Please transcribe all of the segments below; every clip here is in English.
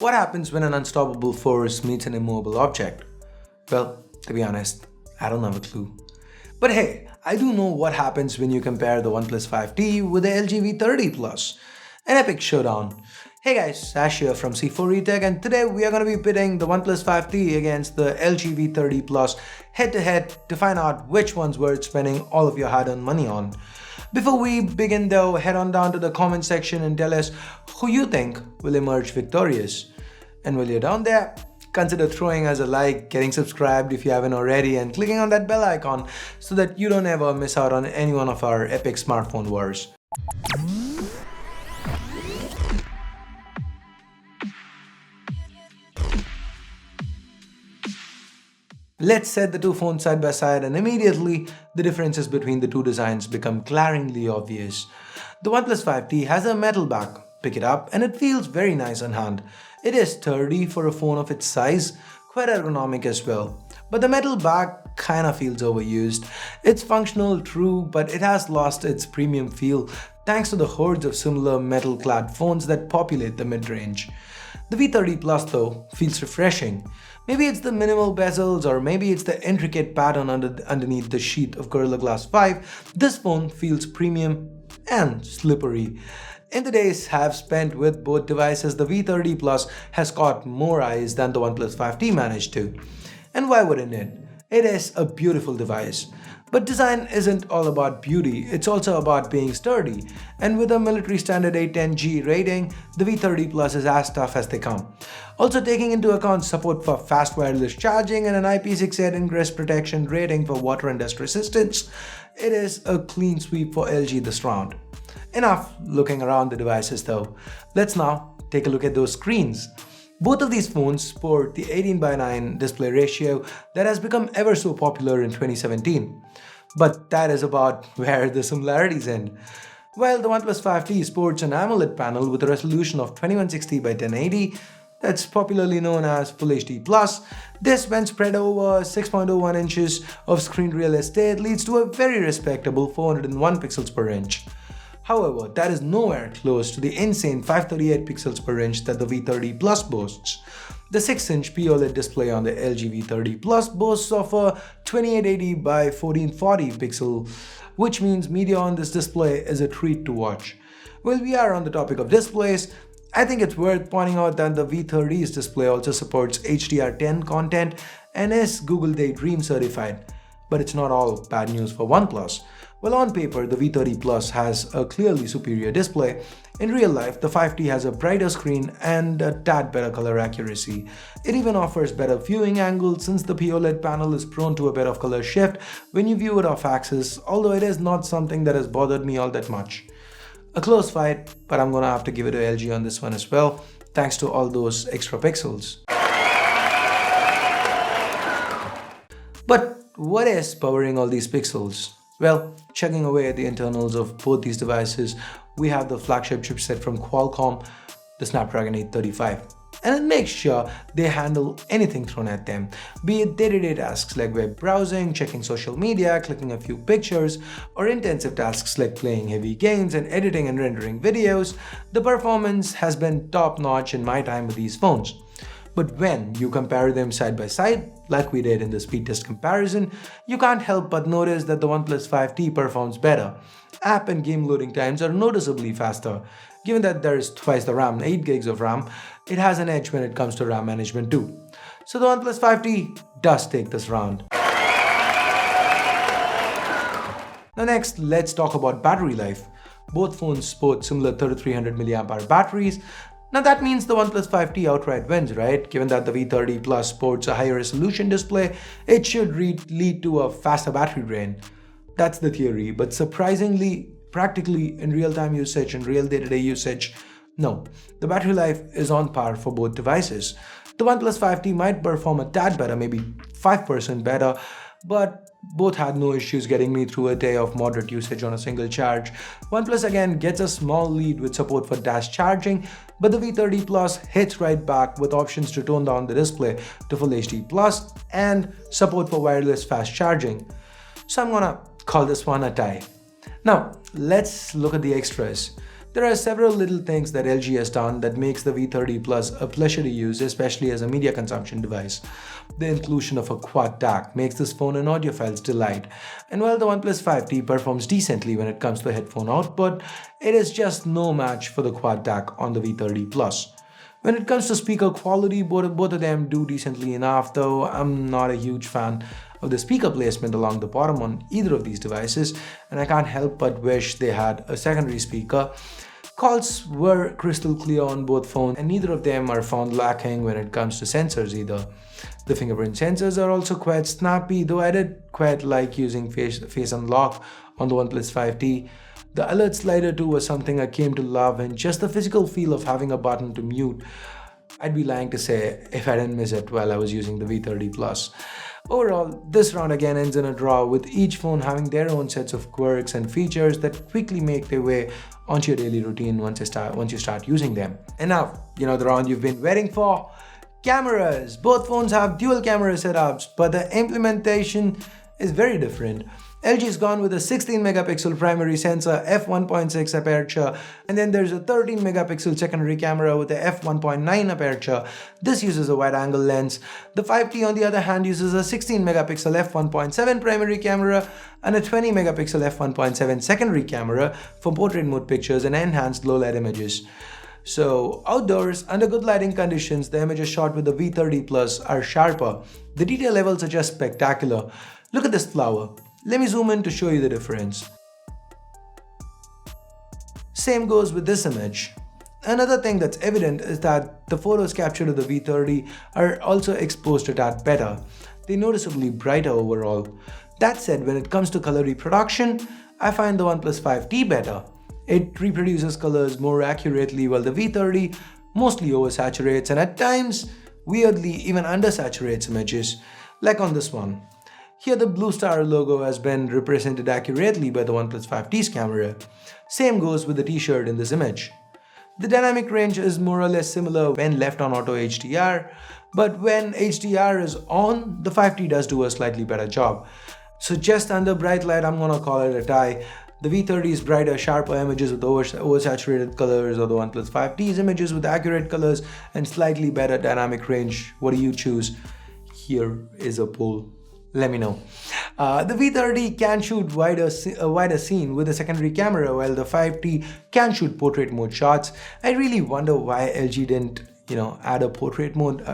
What happens when an unstoppable force meets an immobile object? Well, to be honest, I don't have a clue. But hey, I do know what happens when you compare the OnePlus 5T with the LG V30 Plus. An epic showdown. Hey guys, Ash here from C4 Tech, and today we are going to be pitting the OnePlus 5T against the LG V30 Plus head to head to find out which one's worth spending all of your hard-earned money on. Before we begin though, head on down to the comment section and tell us who you think will emerge victorious. And while you're down there, consider throwing us a like, getting subscribed if you haven't already, and clicking on that bell icon so that you don't ever miss out on any one of our epic smartphone wars. Let's set the two phones side by side, and immediately the differences between the two designs become glaringly obvious. The OnePlus 5T has a metal back. Pick it up and it feels very nice on hand. It is sturdy for a phone of its size, quite ergonomic as well. But the metal back kinda feels overused. It's functional, true, but it has lost its premium feel thanks to the hordes of similar metal-clad phones that populate the mid-range. The V30 Plus though feels refreshing. Maybe it's the minimal bezels, or maybe it's the intricate pattern underneath the sheath of Gorilla Glass 5. This phone feels premium and slippery. In the days I've spent with both devices, the V30 Plus has caught more eyes than the OnePlus 5T managed to. And why wouldn't it? It is a beautiful device. But design isn't all about beauty, it's also about being sturdy. And with a military standard 810G rating, the V30 Plus is as tough as they come. Also taking into account support for fast wireless charging and an IP68 ingress protection rating for water and dust resistance, it is a clean sweep for LG this round. Enough looking around the devices though. Let's now take a look at those screens. Both of these phones sport the 18:9 display ratio that has become ever so popular in 2017. But that is about where the similarities end. While the OnePlus 5T sports an AMOLED panel with a resolution of 2160 by 1080, that's popularly known as Full HD+, this when spread over 6.01 inches of screen real estate leads to a very respectable 401 pixels per inch. However, that is nowhere close to the insane 538 pixels per inch that the V30 Plus boasts. The 6-inch POLED display on the LG V30 Plus boasts of a 2880 by 1440 pixel, which means media on this display is a treat to watch. While we are on the topic of displays, I think it's worth pointing out that the V30's display also supports HDR10 content and is Google Daydream certified. But it's not all bad news for OnePlus. Well, on paper, the V30 Plus has a clearly superior display. In real life, the 5T has a brighter screen and a tad better color accuracy. It even offers better viewing angles since the POLED panel is prone to a bit of color shift when you view it off axis, although it is not something that has bothered me all that much. A close fight, but I'm gonna have to give it to LG on this one as well, thanks to all those extra pixels. But what is powering all these pixels? Well, checking away at the internals of both these devices, we have the flagship chipset from Qualcomm, the Snapdragon 835. And it makes sure they handle anything thrown at them, be it day-to-day tasks like web browsing, checking social media, clicking a few pictures, or intensive tasks like playing heavy games and editing and rendering videos. The performance has been top-notch in my time with these phones. But when you compare them side by side, like we did in the speed test comparison, you can't help but notice that the OnePlus 5T performs better. App and game loading times are noticeably faster. Given that there is twice the RAM, 8 gigs of RAM, it has an edge when it comes to RAM management too. So the OnePlus 5T does take this round. Now next, let's talk about battery life. Both phones sport similar 3300 mAh batteries. Now that means the OnePlus 5T outright wins, right? Given that the V30 Plus sports a higher resolution display, it should lead to a faster battery drain. That's the theory, but surprisingly, practically in real-time usage and real day-to-day usage, no. The battery life is on par for both devices. The OnePlus 5T might perform a tad better, maybe 5% better, but both had no issues getting me through a day of moderate usage on a single charge. OnePlus again gets a small lead with support for dash charging, but the V30 Plus hits right back with options to tone down the display to Full HD Plus and support for wireless fast charging. So I'm gonna call this one a tie. Now, let's look at the extras. There are several little things that LG has done that makes the V30 Plus a pleasure to use, especially as a media consumption device. The inclusion of a quad DAC makes this phone an audiophile's delight, and while the OnePlus 5T performs decently when it comes to headphone output, it is just no match for the quad DAC on the V30 Plus. When it comes to speaker quality, both of them do decently enough, though I'm not a huge fan of the speaker placement along the bottom on either of these devices, and I can't help but wish they had a secondary speaker. Calls were crystal clear on both phones, and neither of them are found lacking when it comes to sensors either. The fingerprint sensors are also quite snappy, though I did quite like using face unlock on the OnePlus 5T. The alert slider too was something I came to love, and just the physical feel of having a button to mute, I'd be lying to say if I didn't miss it while I was using the V30 Plus. Overall, this round again ends in a draw, with each phone having their own sets of quirks and features that quickly make their way onto your daily routine once you start using them. And now, the round you've been waiting for. Cameras. Both phones have dual camera setups, but the implementation is very different. LG's gone with a 16 megapixel primary sensor, f1.6 aperture, and then there's a 13 megapixel secondary camera with a f1.9 aperture. This uses a wide angle lens. The 5T on the other hand uses a 16 megapixel f1.7 primary camera and a 20 megapixel f1.7 secondary camera for portrait mode pictures and enhanced low light images. So outdoors, under good lighting conditions, the images shot with the V30 Plus are sharper. The detail levels are just spectacular. Look at this flower. Let me zoom in to show you the difference. Same goes with this image. Another thing that's evident is that the photos captured with the V30 are also exposed a tad better. They're noticeably brighter overall. That said, when it comes to color reproduction, I find the OnePlus 5T better. It reproduces colors more accurately, while the V30 mostly oversaturates and at times, weirdly, even undersaturates images, like on this one. Here the blue star logo has been represented accurately by the OnePlus 5T's camera. Same goes with the t-shirt in this image. The dynamic range is more or less similar when left on auto HDR, but when HDR is on, the 5T does do a slightly better job. So just under bright light, I'm gonna call it a tie. The V30's brighter, sharper images with oversaturated colors, or the OnePlus 5T's images with accurate colors and slightly better dynamic range. What do you choose? Here is a poll. Let me know. The V30 can shoot a wider scene with a secondary camera, while the 5T can shoot portrait mode shots. I really wonder why LG didn't add a portrait mode.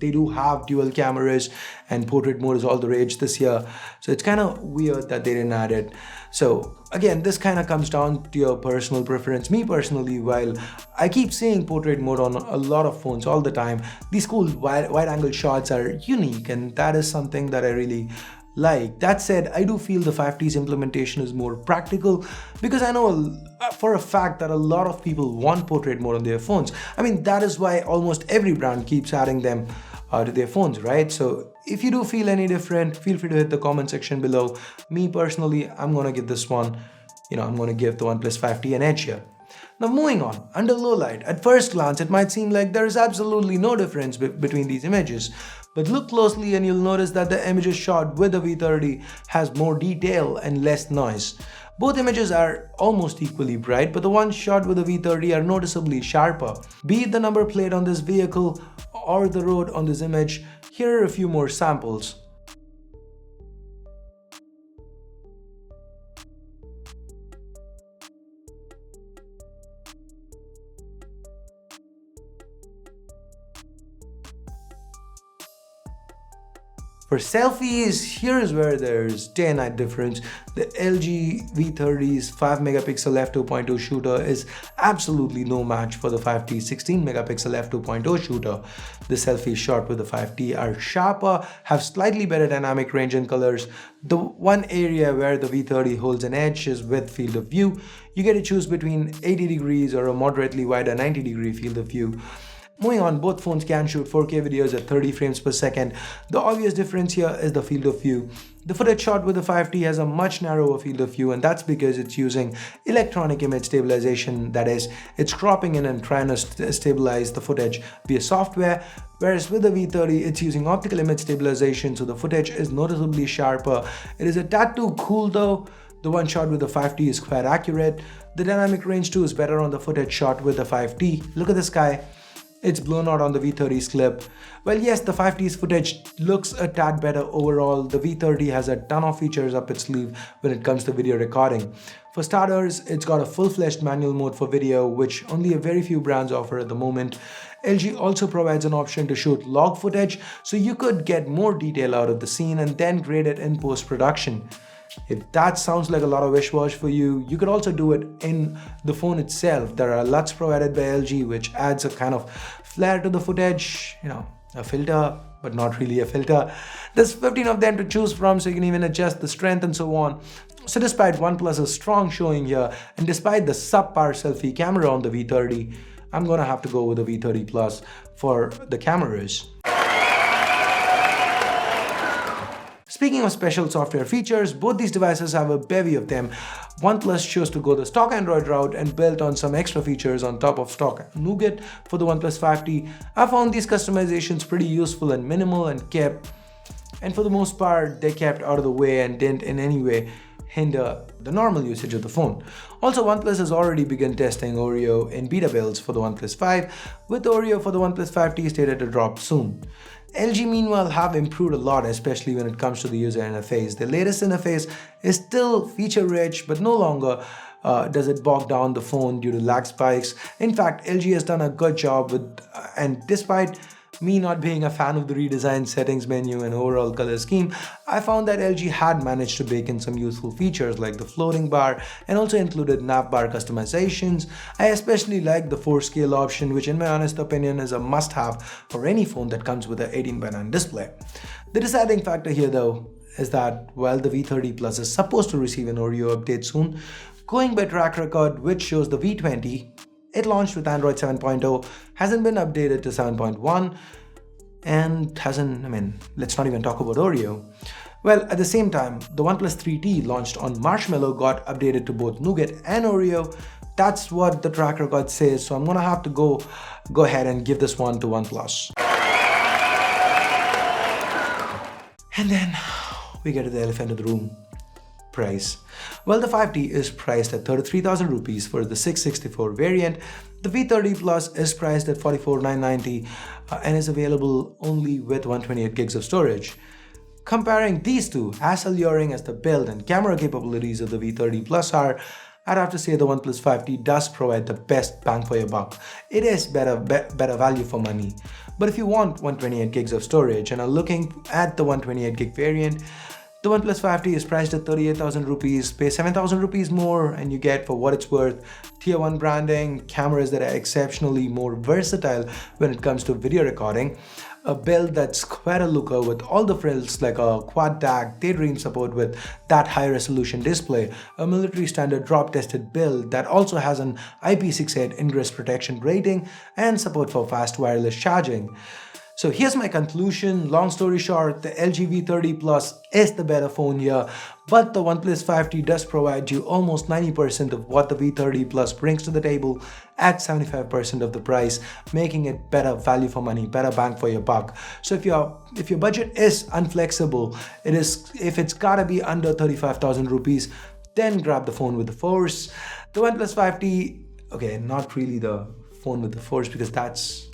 They do have dual cameras and portrait mode is all the rage this year. So it's kind of weird that they didn't add it. So again, this kind of comes down to your personal preference. Me personally, while I keep seeing portrait mode on a lot of phones all the time, these cool wide angle shots are unique, and that is something that I really like. That said, I do feel the 5T's implementation is more practical, because I know for a fact that a lot of people want portrait mode on their phones. I mean, that is why almost every brand keeps adding them to their phones, right? So if you do feel any different, feel free to hit the comment section below. Me personally, I'm gonna give this one, I'm gonna give the OnePlus 5T an edge here. Now moving on, under low light, at first glance it might seem like there is absolutely no difference between these images, but look closely and you'll notice that the images shot with the V30 has more detail and less noise. Both images are almost equally bright, but the ones shot with the V30 are noticeably sharper. Be it the number plate on this vehicle or the road on this image, here are a few more samples. For selfies, here is where there's day and night difference. The LG V30's 5 megapixel f2.2 shooter is absolutely no match for the 5T's 16 megapixel f2.0 shooter. The selfies shot with the 5T are sharper, have slightly better dynamic range and colors. The one area where the V30 holds an edge is with field of view. You get to choose between 80 degrees or a moderately wider 90-degree field of view. Moving on, both phones can shoot 4K videos at 30 frames per second. The obvious difference here is the field of view. The footage shot with the 5T has a much narrower field of view, and that's because it's using Electronic Image Stabilization. That is, it's cropping in and trying to stabilize the footage via software, whereas with the V30, it's using Optical Image Stabilization, so the footage is noticeably sharper. It is a tad too cool though. The one shot with the 5T is quite accurate. The dynamic range too is better on the footage shot with the 5T. Look at this guy. It's blown out on the V30's clip. Well, yes, the 5T's footage looks a tad better overall. The V30 has a ton of features up its sleeve when it comes to video recording. For starters, it's got a full-fledged manual mode for video, which only a very few brands offer at the moment. LG also provides an option to shoot log footage, so you could get more detail out of the scene and then grade it in post-production. If that sounds like a lot of wish-wash for you, you could also do it in the phone itself. There are LUTs provided by LG, which adds a kind of flair to the footage, a filter, but not really a filter. There's 15 of them to choose from, so you can even adjust the strength and so on. So despite OnePlus's strong showing here, and despite the subpar selfie camera on the V30, I'm gonna have to go with the V30 Plus for the cameras. Speaking of special software features, both these devices have a bevy of them. OnePlus chose to go the stock Android route and built on some extra features on top of stock Nougat for the OnePlus 5T. I found these customizations pretty useful and minimal and for the most part, they kept out of the way and didn't in any way hinder the normal usage of the phone. Also, OnePlus has already begun testing Oreo in beta builds for the OnePlus 5, with Oreo for the OnePlus 5T slated to drop soon. LG meanwhile have improved a lot, especially when it comes to the user interface. The latest interface is still feature-rich, but no longer does it bog down the phone due to lag spikes. In fact, LG has done a good job and despite me not being a fan of the redesigned settings menu and overall color scheme, I found that LG had managed to bake in some useful features like the floating bar and also included navbar customizations. I especially like the 4-scale option, which in my honest opinion is a must-have for any phone that comes with an 18:9 display. The deciding factor here though is that while the V30 Plus is supposed to receive an Oreo update soon, going by track record which shows the V20, it launched with Android 7.0, hasn't been updated to 7.1, and let's not even talk about Oreo. Well, at the same time, the OnePlus 3T launched on Marshmallow got updated to both Nougat and Oreo. That's what the track record says, so I'm gonna have to go ahead and give this one to OnePlus. And then we get to the elephant in the room. Price. Well, the 5T is priced at 33,000 rupees for the 664 variant. The V30 Plus is priced at 44,990 and is available only with 128 gigs of storage. Comparing these two, as alluring as the build and camera capabilities of the V30 Plus are, I'd have to say the OnePlus 5T does provide the best bang for your buck. It is better value for money. But if you want 128 gigs of storage and are looking at the 128 gig variant, the OnePlus 5T is priced at 38,000 rupees, pay 7,000 rupees more and you get, for what it's worth, tier 1 branding, cameras that are exceptionally more versatile when it comes to video recording, a build that's quite a looker with all the frills like a quad tag, daydream support with that high resolution display, a military standard drop tested build that also has an IP68 ingress protection rating and support for fast wireless charging. So here's my conclusion. Long story short, the LG V30 Plus is the better phone here, but the OnePlus 5T does provide you almost 90% of what the V30 Plus brings to the table at 75% of the price, making it better value for money, better bang for your buck. So if your budget is unflexible, if it's gotta be under 35,000 rupees, then grab the phone with the force. The OnePlus 5T, okay, not really the phone with the force because that's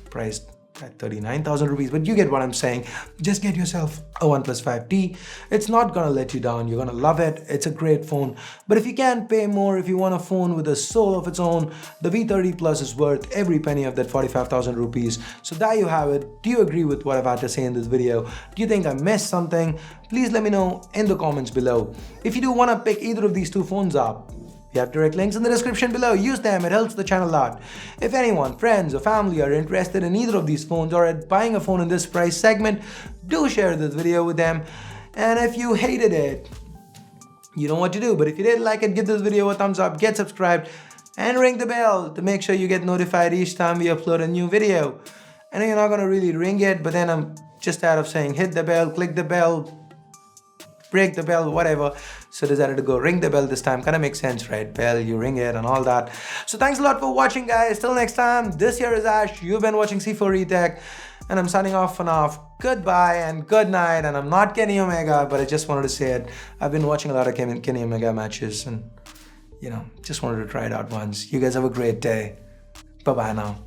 priced at 39,000 rupees, but you get what I'm saying. Just get yourself a OnePlus 5T. It's not gonna let you down. You're gonna love it. It's a great phone. But if you can't pay more, if you want a phone with a soul of its own, the V30 Plus is worth every penny of that 45,000 rupees. So there you have it. Do you agree with what I've had to say in this video? Do you think I missed something? Please let me know in the comments below. If you do want to pick either of these two phones up, we have direct links in the description below. Use them, it helps the channel a lot. If anyone, friends or family are interested in either of these phones or at buying a phone in this price segment, do share this video with them. And if you hated it, you know what to do. But if you did like it, give this video a thumbs up, get subscribed, and ring the bell to make sure you get notified each time we upload a new video. I know you're not gonna really ring it, but then I'm just out of saying hit the bell, click the bell, break the bell, whatever. So decided to go ring the bell this time. Kind of makes sense, right? Bell, you ring it and all that. So thanks a lot for watching, guys. Till next time, this here is Ash. You've been watching C4 eTech, and I'm signing off for now. Goodbye and good night. And I'm not Kenny Omega, but I just wanted to say it. I've been watching a lot of Kenny Omega matches, and just wanted to try it out once. You guys have a great day. Bye-bye now.